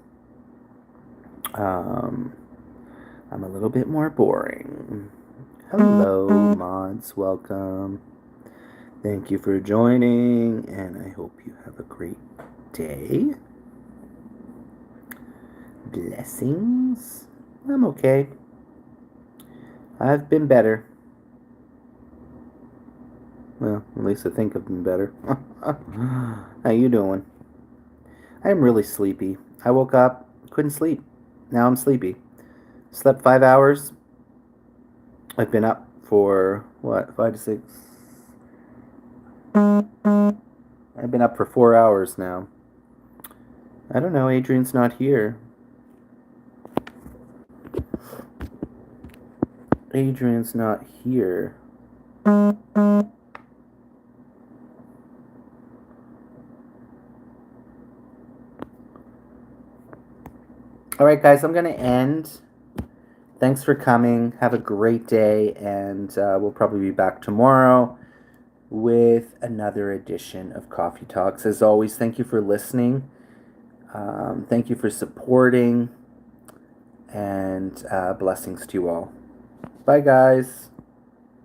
I'm a little bit more boring. Hello, mods. Welcome. Thank you for joining, and I hope you have a great day. Blessings. I'm okay. I've been better. Well, at least I think I've been better. How you doing? I'm really sleepy. I woke up, couldn't sleep. Now I'm sleepy. Slept 5 hours. I've been up for, what, 5 to 6? I've been up for 4 hours now. I don't know, Adrian's not here. Adrian's not here. Alright, guys, I'm going to end. Thanks for coming. Have a great day, and we'll probably be back tomorrow with another edition of Coffee Talks. As always, thank you for listening. Thank you for supporting, and blessings to you all. Bye, guys.